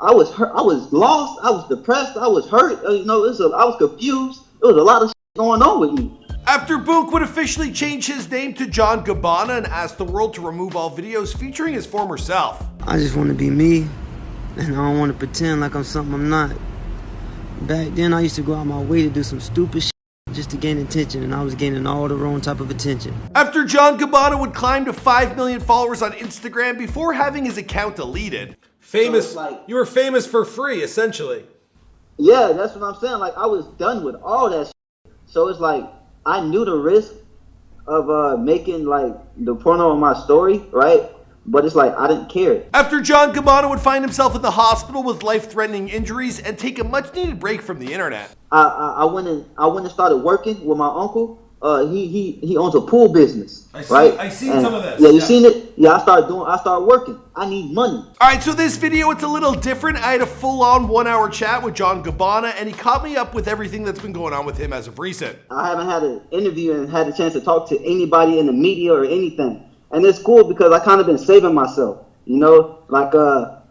I was hurt. I was lost. I was depressed. I was hurt. I was confused. There was a lot of shit going on with me. After Boonk would officially change his name to John Gabbana and ask the world to remove all videos featuring his former self. I just want to be me, and I don't want to pretend like I'm something I'm not. Back then, I used to go out my way to do some stupid shit just to gain attention, and I was gaining all the wrong type of attention. After John Gabbana would climb to 5 million followers on Instagram before having his account deleted. Famous, So you were famous for free, essentially. Yeah, that's what I'm saying. Like, I was done with all that shit. So it's like, I knew the risk of making like the porno on my story, right? But it's like, I didn't care. After John Gabbana would find himself in the hospital with life-threatening injuries and take a much-needed break from the internet. I went and started working with my uncle. He owns a pool business. I right? seen And, some of this. Yeah, you seen it? Yeah, I started working. I need money. All right, so this video, it's a little different. I had a full-on 1-hour chat with John Gabbana, and he caught me up with everything that's been going on with him as of recent. I haven't had an interview and had a chance to talk to anybody in the media or anything. And it's cool because I kind of been saving myself, you know, like the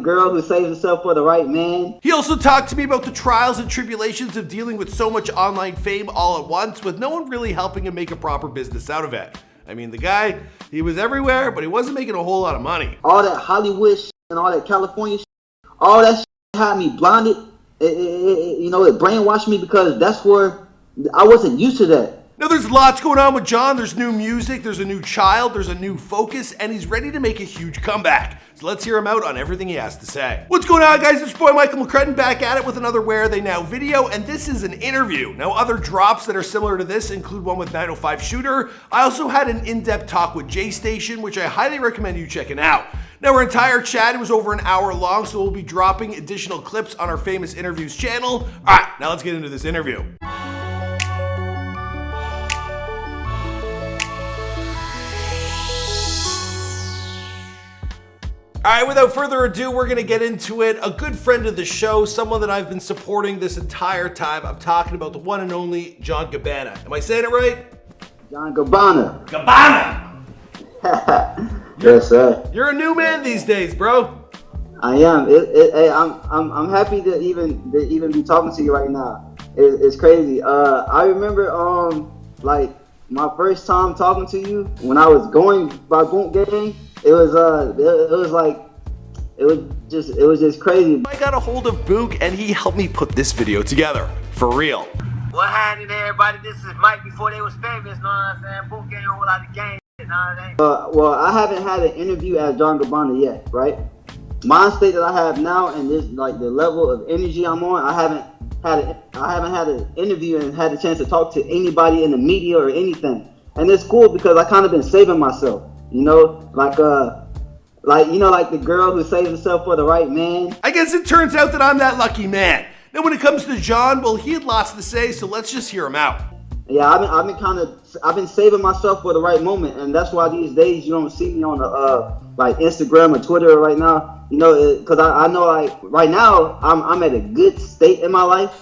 girl who saves herself for the right man. He also talked to me about the trials and tribulations of dealing with so much online fame all at once with no one really helping him make a proper business out of it. I mean, the guy, he was everywhere, but he wasn't making a whole lot of money. All that Hollywood shit and all that California shit, all that shit had me blinded. It brainwashed me because that's where I wasn't used to that. Now, there's lots going on with John. There's new music, there's a new child, there's a new focus, and he's ready to make a huge comeback. So let's hear him out on everything he has to say. What's going on, guys? It's your boy Michael McCrudden back at it with another Where Are They Now video, and this is an interview. Now, other drops that are similar to this include one with 905 Shooter. I also had an in-depth talk with J Station, which I highly recommend you checking out. Now, our entire chat was over an hour long, so we'll be dropping additional clips on our Famous Interviews channel. All right, now let's get into this interview. All right, without further ado, we're gonna get into it. A good friend of the show, someone that I've been supporting this entire time. I'm talking about the one and only John Gabbana. Am I saying it right? John Gabbana. Gabbana! Yes, sir. You're a new man these days, bro. I am. I'm happy to even be talking to you right now. It's crazy. I remember like my first time talking to you when I was going by Boonk gang. It was just crazy. I got a hold of Boonk and he helped me put this video together. For real. What happened, everybody? This is Mike before they was famous, know what I'm saying? Boonk ain't a whole lot of game, know what I'm saying? Well, I haven't had an interview as John Gabbana yet, right? My state that I have now and this like the level of energy I'm on, I haven't had an interview and had a chance to talk to anybody in the media or anything. And it's cool because I kind of been saving myself. You know, like the girl who saves herself for the right man. I guess it turns out that I'm that lucky man. Now, when it comes to John, well, he had lots to say, so let's just hear him out. Yeah, I've been saving myself for the right moment, and that's why these days you don't see me on like Instagram or Twitter right now. You know, because I know like right now I'm at a good state in my life,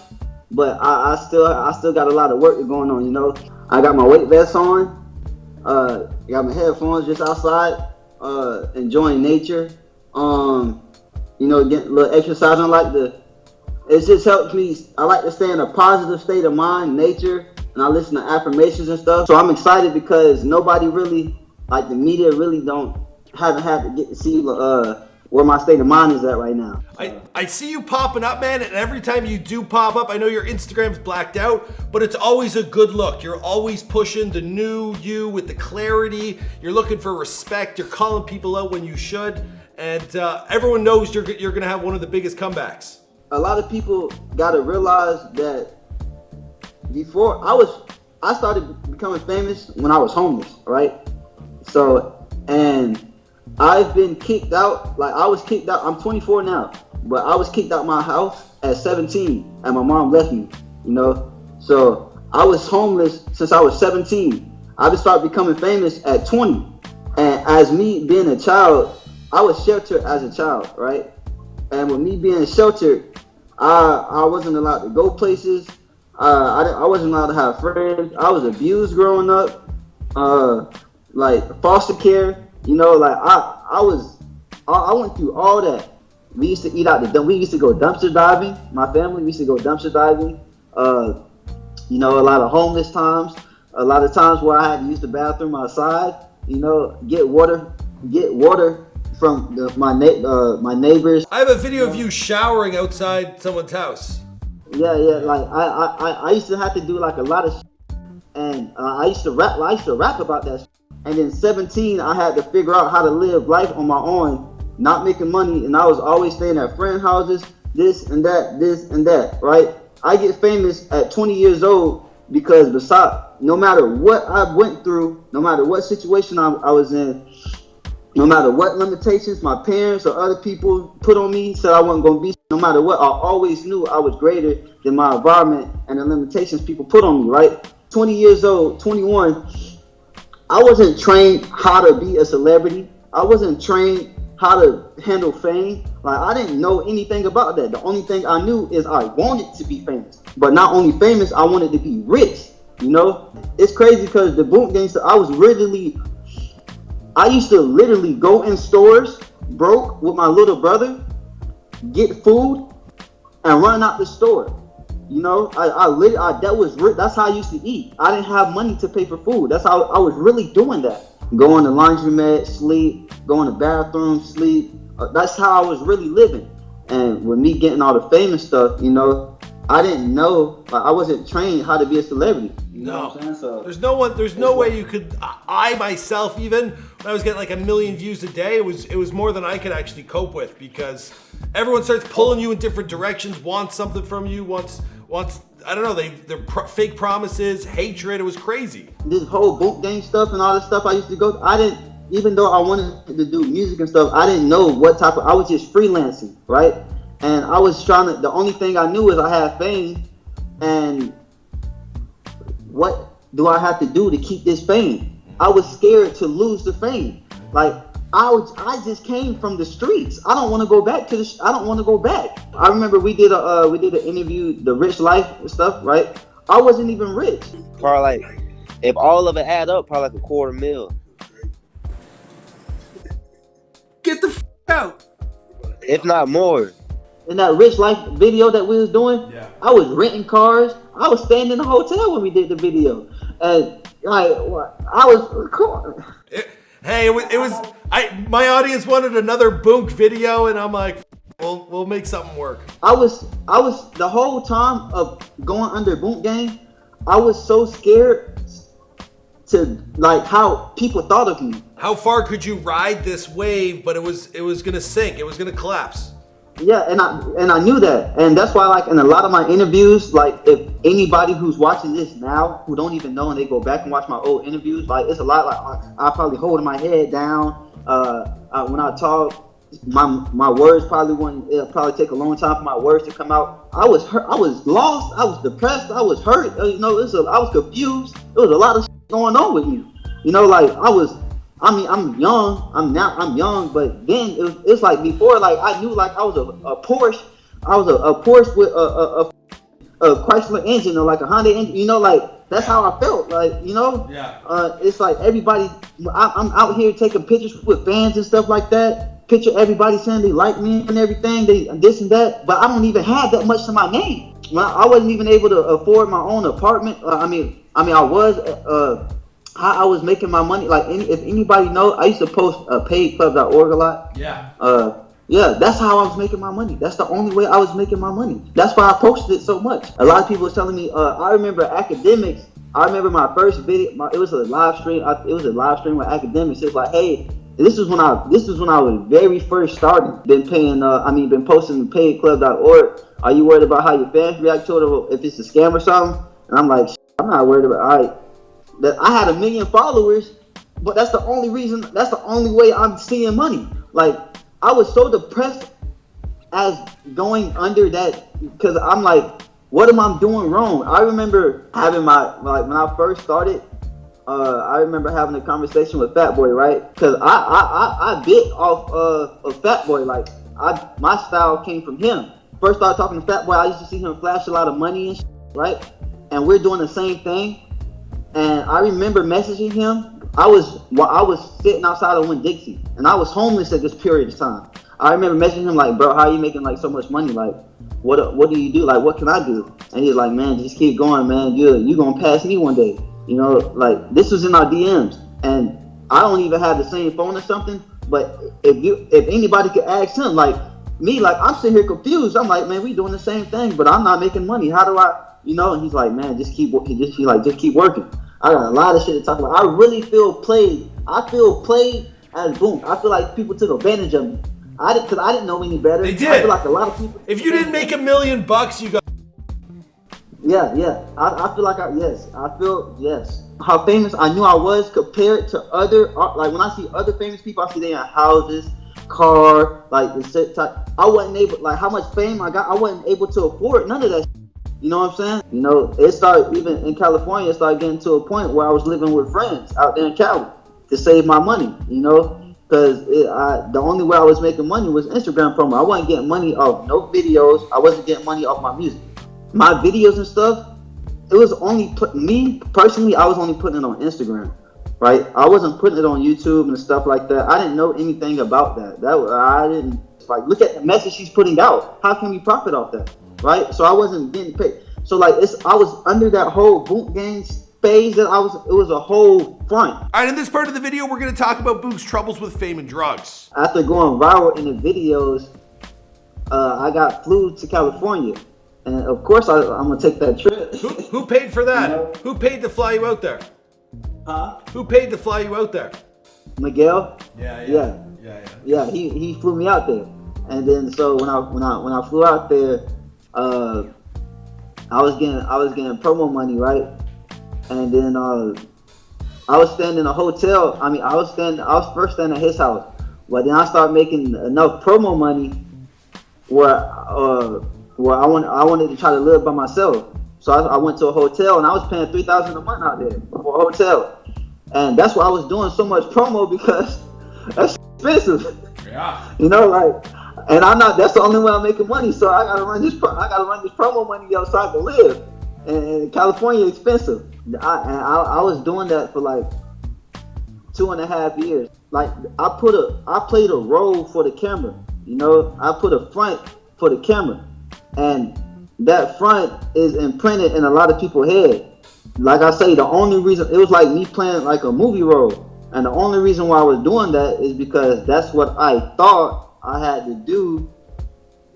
but I still got a lot of work going on. You know, I got my weight vest on. Got my headphones just outside, enjoying nature. Getting a little exercise. It just helps me. I like to stay in a positive state of mind, nature, and I listen to affirmations and stuff. So I'm excited because nobody really, like the media, really haven't had to get to see where my state of mind is at right now. I see you popping up, man, and every time you do pop up, I know your Instagram's blacked out, but it's always a good look. You're always pushing the new you with the clarity. You're looking for respect. You're calling people out when you should, and everyone knows you're gonna have one of the biggest comebacks. A lot of people gotta realize that before I started becoming famous when I was homeless, right? So, and I've been kicked out. Like I was kicked out. I'm 24 now, but I was kicked out my house at 17, and my mom left me. You know, so I was homeless since I was 17. I just started becoming famous at 20, and as me being a child, I was sheltered as a child, right? And with me being sheltered, I wasn't allowed to go places. I wasn't allowed to have friends. I was abused growing up, like foster care. You know, like I went through all that, We used to eat out we used to go dumpster diving. My family, we used to go dumpster diving. You know, a lot of homeless times. A lot of times where I had to use the bathroom outside. You know, get water from my neighbors. I have a video of you showering outside someone's house. Yeah. Like I used to have to do like a lot of shit, and I used to rap about that shit. And then 17, I had to figure out how to live life on my own, not making money, and I was always staying at friend houses, this and that, right? I get famous at 20 years old because no matter what I went through, no matter what situation I was in, no matter what limitations my parents or other people put on me, said I wasn't going to be, no matter what, I always knew I was greater than my environment and the limitations people put on me, right? 20 years old, 21, I wasn't trained how to be a celebrity. I wasn't trained how to handle fame. Like, I didn't know anything about that. The only thing I knew is I wanted to be famous. But not only famous, I wanted to be rich, you know? It's crazy because the Boonk gangster, I used to literally go in stores broke with my little brother, get food, and run out the store. You know, that's how I used to eat. I didn't have money to pay for food. That's how I was really doing that. Going to laundromat, sleep, going to bathroom, sleep. That's how I was really living. And with me getting all the famous stuff, you know, I didn't know, I wasn't trained how to be a celebrity. You know what I'm saying? So, there's no way you could, I myself even, when I was getting like 1 million views a day, it was more than I could actually cope with, because everyone starts pulling you in different directions, wants something from you, wants I don't know, fake promises, hatred. It was crazy. This whole Boonk gang stuff and all this stuff I used to go, even though I wanted to do music and stuff, I didn't know I was just freelancing, right? And I was the only thing I knew is I had fame, and what do I have to do to keep this fame? I was scared to lose the fame. Like, I just came from the streets. I don't want to go back I don't want to go back. I remember we did an interview, the rich life stuff, right? I wasn't even rich. Probably like, if all of it add up, probably like $250,000. Get the out. If not more. In that rich life video that we was doing, yeah. I was renting cars. I was staying in the hotel when we did the video. And like, I was cool. My audience wanted another Boonk video, and I'm like, we'll make something work. I was the whole time of going under Boonk gang, I was so scared to like how people thought of me. How far could you ride this wave? But it was gonna sink. It was gonna collapse. Yeah, and I knew that, and that's why, like, in a lot of my interviews, like, if anybody who's watching this now who don't even know and they go back and watch my old interviews, like, it's a lot, like, I probably holding my head down. When I talk, my words it'll probably take a long time for my words to come out. I was hurt. I was lost. I was depressed. I was hurt. You know, I was confused. There was a lot of going on with me. You know, like, I'm young. I'm young, but then it's like before, like, I knew, like, I was a Porsche. I was a Porsche with a Chrysler engine or like a Honda engine. You know, like, that's how I felt. Like, you know, yeah. It's like everybody. I'm out here taking pictures with fans and stuff like that. Picture everybody saying they like me and everything. They this and that, but I don't even have that much to my name. When I wasn't even able to afford my own apartment. I was. How I was making my money, like, if anybody know, I used to post paidclub.org a lot. Yeah. Yeah, that's how I was making my money. That's the only way I was making my money. That's why I posted it so much. A lot of people were telling me, I remember academics. I remember my first video. It was a live stream. It was a live stream with academics. It's like, hey, this is when I was very first starting. Been posting to paidclub.org. Are you worried about how your fans react to it, or if it's a scam or something? And I'm like, I'm not worried about. All right. That I had 1 million followers, but that's the only way I'm seeing money. Like, I was so depressed as going under that, because I'm like, what am I doing wrong? I remember having when I first started, I remember having a conversation with Fat Boy, right? Because I bit off of Fat Boy. Like, my style came from him. First started talking to Fat Boy, I used to see him flash a lot of money and shit, right? And we're doing the same thing. And I remember messaging him. I was sitting outside of Winn-Dixie, and I was homeless at this period of time. I remember messaging him like, bro, how are you making like so much money? Like, what do you do? Like, what can I do? And he's like, man, just keep going, man. You gonna pass me one day. You know, like this was in our DMs, and I don't even have the same phone or something. But if anybody could ask him, like me, like I'm sitting here confused. I'm like, man, we doing the same thing, but I'm not making money. How do I, you know? And he's like, man, just keep working. I got a lot of shit to talk about. I really feel played. I feel played as Boonk. I feel like people took advantage of me. Because I didn't know any better. They did. I feel like a lot of people. If you didn't make $1 million, you got. Yeah. I feel like yes. How famous I knew I was compared to other, like when I see other famous people, I see they in houses, car, like the set type. I wasn't able, like how much fame I got, I wasn't able to afford none of that. You know what I'm saying? You know, it started even in California. It started getting to a point where I was living with friends out there in Cali to save my money. You know. Because the only way I was making money was Instagram promo. I wasn't getting money off no videos. I wasn't getting money off my music. My videos and stuff, it was only me personally, I was only putting it on Instagram, right? I wasn't putting it on YouTube and stuff like that. I didn't know anything about that. I didn't, like, look at the message she's putting out. How can we profit off that, right? So I wasn't getting paid. So like, I was under that whole Boonk gang phase that it was a whole front. All right, in this part of the video, we're going to talk about Boonk's troubles with fame and drugs. After going viral in the videos, I got flew to California. And of course, I'm going to take that trip. Who paid for that? You know? Who paid to fly you out there? Huh? Who paid to fly you out there? Miguel? Yeah. Yeah, he flew me out there. And then so when I flew out there, I was getting promo money, right? And then I was staying in a hotel. I was first staying at his house, but then I started making enough promo money where I wanted to try to live by myself. So I went to a hotel and I was paying $3,000 a month out there for a hotel, and that's why I was doing so much promo because that's expensive. Yeah. You know, like, and that's the only way I'm making money. So I gotta run this promo money so I can live. And California expensive. I was doing that for like 2.5 years. Like I played a role for the camera. You know, I put a front for the camera, and that front is imprinted in a lot of people's head. Like I say, the only reason it was like me playing like a movie role, and the only reason why I was doing that is because that's what I thought I had to do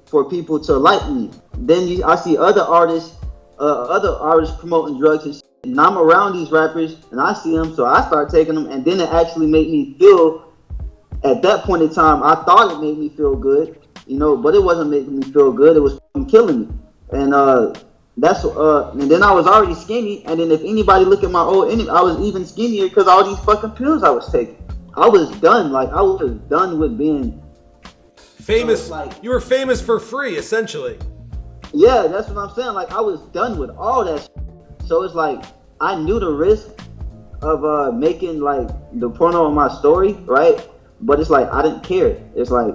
for people to like me. Then I see other artists promoting drugs and shit. And I'm around these rappers and I see them, so I start taking them, and then it actually made me feel, at that point in time, I thought it made me feel good, you know, but it wasn't making me feel good. It was killing me. And and then I was already skinny, and then if anybody look at my old image, I was even skinnier because all these fucking pills I was taking. I was done. Like I was done with being famous. So like, you were famous for free, essentially. Yeah, that's what I'm saying. Like I was done with all that shit. So it's like I knew the risk of making like the porno on my story, right? But it's like I didn't care. It's like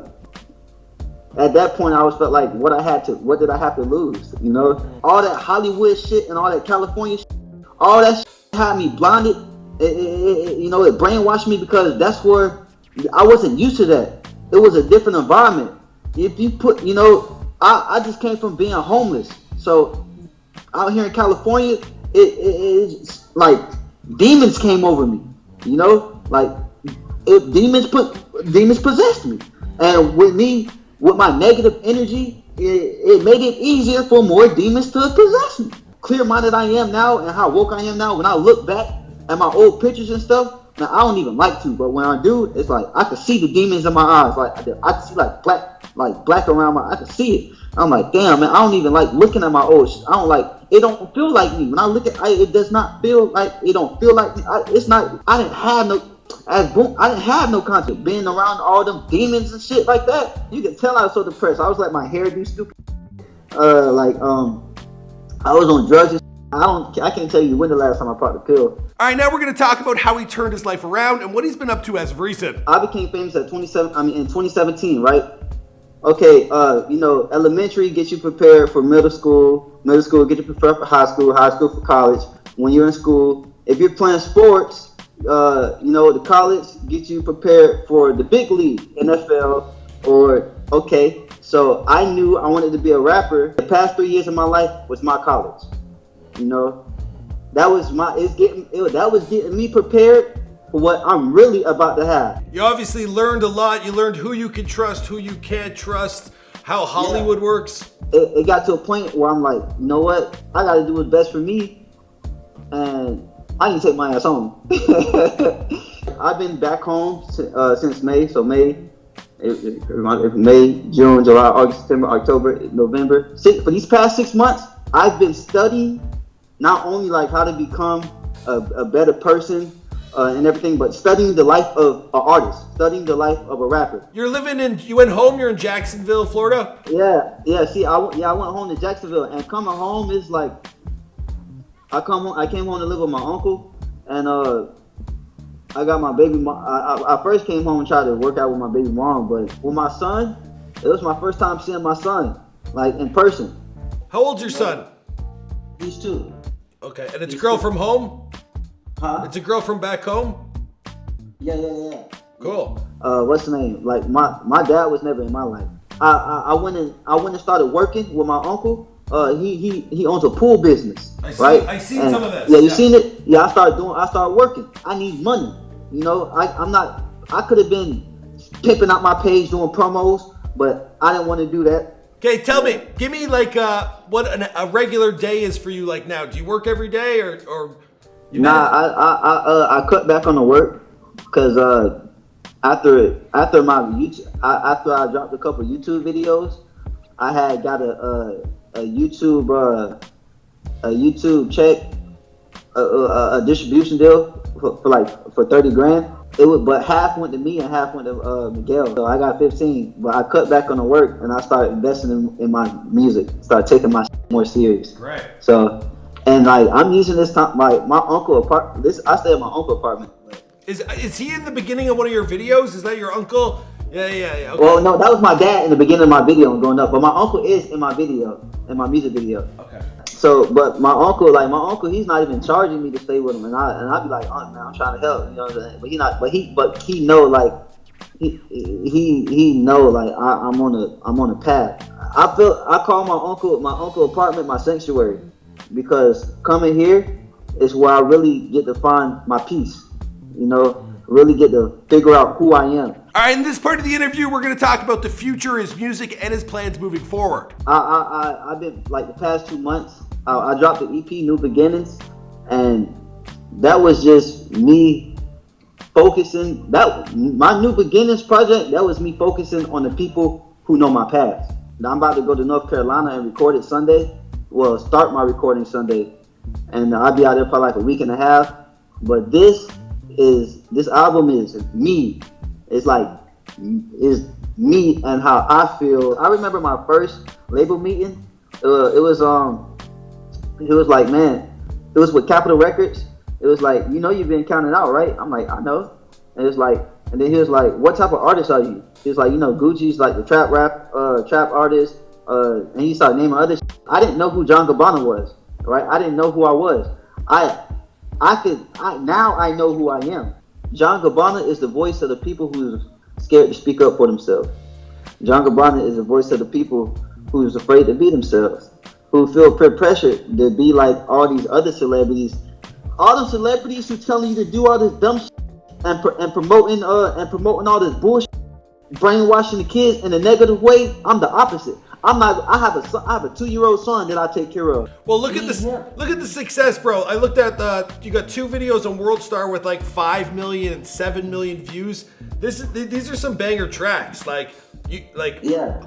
at that point I felt like what did I have to lose? You know? All that Hollywood shit and all that California shit, all that shit had me blinded. It brainwashed me because that's where I wasn't used to that. It was a different environment. If you put, you know, I just came from being homeless. So out here in California, it's like demons came over me, you know, like if demons possessed me, and with my negative energy, it made it easier for more demons to possess me. Clear-minded I am now, and how woke I am now, when I look back at my old pictures and stuff, now I don't even like to, but when I do, it's like I can see the demons in my eyes, like I can see like black around I can see it. I'm like, damn, man, I don't even like looking at my old shit. I don't like, it don't feel like me. When I look at it does not feel like, it don't feel like me. I didn't have no concept. Being around all them demons and shit like that, you can tell I was so depressed. I was like, my hair do stupid. I was on drugs and shit. I can't tell you when the last time I popped a pill. All right, now we're going to talk about how he turned his life around and what he's been up to as of recent. I became famous in 2017, right? Okay, elementary gets you prepared for middle school gets you prepared for high school for college. When you're in school, if you're playing sports, the college gets you prepared for the big league, NFL, or okay, so I knew I wanted to be a rapper. The past 3 years of my life was my college. You know, that was getting me prepared for what I'm really about to have. You obviously learned a lot. You learned who you can trust, who you can't trust, how Hollywood works. It got to a point where I'm like, you know what? I got to do what's best for me, and I can take my ass home. I've been back home since May. So May, June, July, August, September, October, November. For these past 6 months, I've been studying not only like how to become a better person and everything, but studying the life of an artist, studying the life of a rapper. You went home, you're in Jacksonville, Florida? Yeah. See, I went home to Jacksonville, and coming home is like, I came home to live with my uncle, and I got my baby mom. I first came home and tried to work out with my baby mom, but with my son, it was my first time seeing my son, like, in person. How old's your son? He's 2. Okay, and it's a girl from home? Huh? It's a girl from back home? Yeah. Cool. What's the name? Like, my dad was never in my life. I went and started working with my uncle. He owns a pool business, right? I seen some of this. Yeah, you seen it? Yeah, I started working. I need money. You know, I could have been pimping out my page doing promos, but I didn't want to do that. Okay, tell me, give me like what a regular day is for you like now. Do you work every day or you I cut back on the work because after I dropped a couple YouTube videos, I had got a YouTube check, a distribution deal for 30 grand. But half went to me and half went to Miguel. So I got 15. But I cut back on the work and I started investing in my music. Started taking my more serious. Right. So, and like, I'm using this time, like, my uncle apartment. I stay at my uncle apartment. Is he in the beginning of one of your videos? Is that your uncle? Yeah. Okay. Well, no, that was my dad in the beginning of my video and going up. But my uncle is in my video, in my music video. Okay. So, but my uncle, he's not even charging me to stay with him, and I'd be like, oh man, I'm trying to help, you know what I'm saying? But he know, like, he know, like, I'm on a path. I call my uncle apartment my sanctuary, because coming here is where I really get to find my peace, you know, really get to figure out who I am. All right, in this part of the interview, we're going to talk about the future, his music, and his plans moving forward. I've been, like, the past 2 months, I dropped the EP, New Beginnings, and that was just me focusing. My New Beginnings project, that was me focusing on the people who know my past. Now, I'm about to go to North Carolina and record it Sunday. Well, start my recording Sunday, and I'll be out there for like a week and a half. But this album is me. It's like, is me and how I feel. I remember my first label meeting. It was like, man, it was with Capitol Records. It was like, you know, you've been counted out, right? I'm like, I know. And it's like, and then he was like, what type of artist are you? He was like, you know, Gucci's like the trap artist. And he started naming other shit. I didn't know who John Gabbana was, right? I didn't know who I was. Now I know who I am. John Gabbana is the voice of the people who's scared to speak up for themselves. John Gabbana is the voice of the people who's afraid to be themselves, who feel peer pressure to be like all these other celebrities. All the celebrities who telling you to do all this dumb shit and promoting all this bullshit, brainwashing the kids in a negative way. I'm the opposite. I have a 2-year-old son that I take care of. Well, look at this. Look at the success, bro. I looked at you got 2 videos on World Star with like 5 million and 7 million views. These are some banger tracks. Yeah.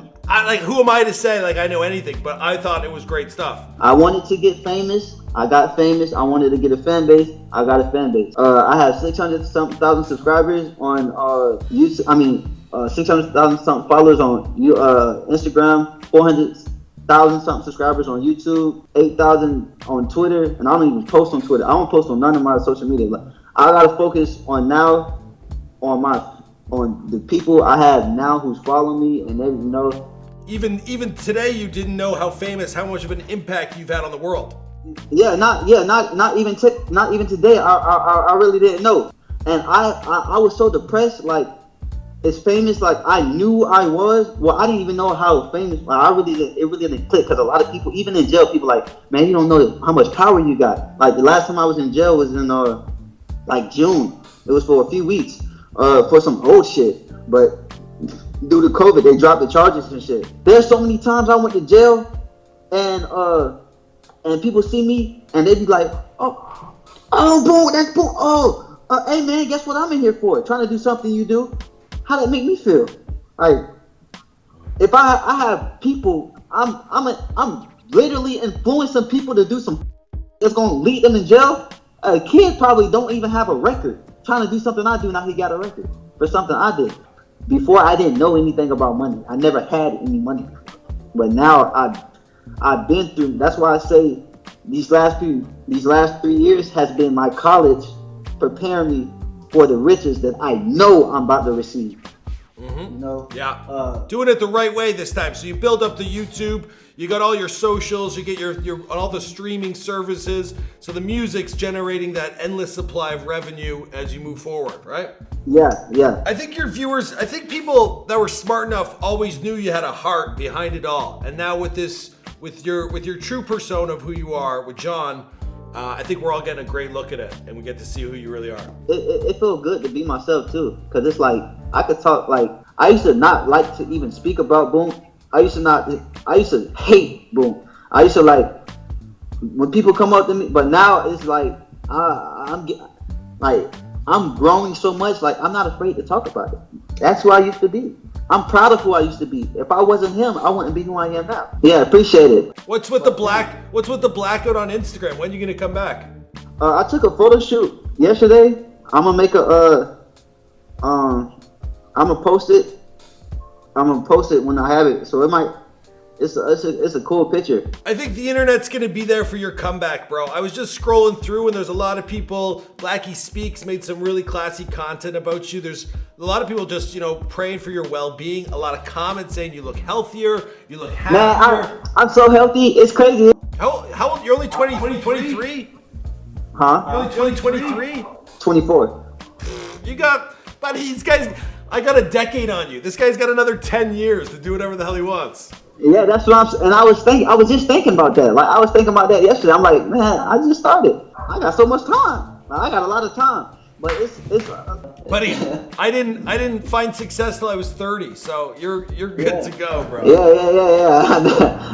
Who am I to say like I know anything? But I thought it was great stuff. I wanted to get famous. I got famous. I wanted to get a fan base. I got a fan base. I have 600,000 subscribers on YouTube. 600,000 something followers on Instagram, 400,000 something subscribers on YouTube, 8,000 on Twitter, and I don't even post on Twitter. I don't post on none of my social media. Like, I gotta focus on the people I have now who's following me, and they, you know. Even today, you didn't know how much of an impact you've had on the world. Not even today. I really didn't know, and I was so depressed, like. as famous like I knew I was. Well, I didn't even know how famous. Like, it really didn't click because a lot of people, even in jail, people like, man, you don't know how much power you got. Like the last time I was in jail was in like June. It was for a few weeks for some old shit, but due to COVID, they dropped the charges and shit. There's so many times I went to jail and people see me and they be like, oh, boom, that's boom. Oh, hey man, guess what I'm in here for? Trying to do something you do. How that make me feel? Like, if I have people, I'm literally influencing people to do some that's gonna lead them in jail. A kid probably don't even have a record. Trying to do something I do, now he got a record for something I did. Before I didn't know anything about money. I never had any money. But now I've been through. That's why I say these last 3 years has been my college preparing me for the riches that I know I'm about to receive. Mm-hmm. You know? Yeah. Doing it the right way this time. So you build up the YouTube, you got all your socials, you get your all the streaming services. So the music's generating that endless supply of revenue as you move forward, right? Yeah. I think your viewers, I think people that were smart enough always knew you had a heart behind it all. And now with this, with your true persona of who you are, with John, I think we're all getting a great look at it, and we get to see who you really are. It feels good to be myself too, cause it's like I could talk. Like I used to not like to even speak about Boonk. I used to hate Boonk. I used to like when people come up to me, but now it's like I'm growing so much. Like I'm not afraid to talk about it. That's who I used to be. I'm proud of who I used to be. If I wasn't him, I wouldn't be who I am now. Yeah, appreciate it. What's with the blackout on Instagram? When are you gonna come back? I took a photo shoot yesterday. I'm gonna make I'm gonna post it. I'm gonna post it when I have it. So it's a cool picture. I think the internet's gonna be there for your comeback, bro. I was just scrolling through and there's a lot of people. Blackie Speaks made some really classy content about you. There's a lot of people just, praying for your well-being. A lot of comments saying you look healthier, you look happier. Man, I'm so healthy. It's crazy. How old? You're only 23? Huh? You're only 23? 24. You got, but I got a decade on you. This guy's got another 10 years to do whatever the hell he wants. Yeah, that's what I'm. And I was just thinking about that. Like I was thinking about that yesterday. I'm like, man, I just started. I got so much time. I got a lot of time. But it's. Buddy, I didn't find success till I was 30. So you're good to go, bro. Yeah.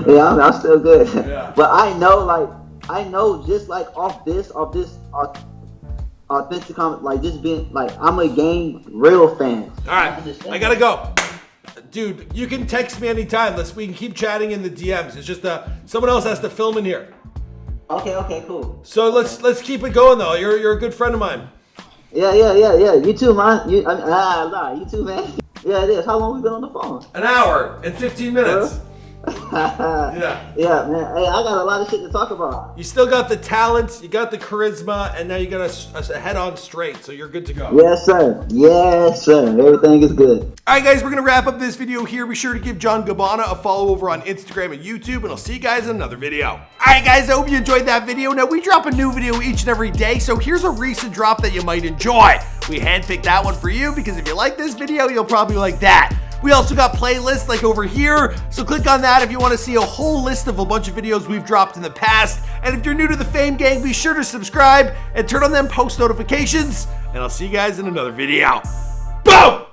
Yeah, I'm still good. Yeah. But I know just like off this authentic comment, like just being like I'm a game real fan. All right, I gotta go. Dude, you can text me anytime. We can keep chatting in the DMs. It's just someone else has to film in here. Okay, cool. So let's keep it going though. You're a good friend of mine. Yeah. You too, man. You too, man. Yeah, it is. How long we been on the phone? An hour and 15 minutes. Yeah, man. Hey, I got a lot of shit to talk about. You still got the talent, you got the charisma, and now you got a head on straight, so you're good to go. Yes, sir. Everything is good. All right, guys, we're going to wrap up this video here. Be sure to give John Gabbanna a follow over on Instagram and YouTube, and I'll see you guys in another video. All right, guys, I hope you enjoyed that video. Now, we drop a new video each and every day, so here's a recent drop that you might enjoy. We handpicked that one for you because if you like this video, you'll probably like that. We also got playlists like over here, so click on that if you want to see a whole list of a bunch of videos we've dropped in the past. And if you're new to the Fame Gang, be sure to subscribe and turn on them post notifications, and I'll see you guys in another video. Boom!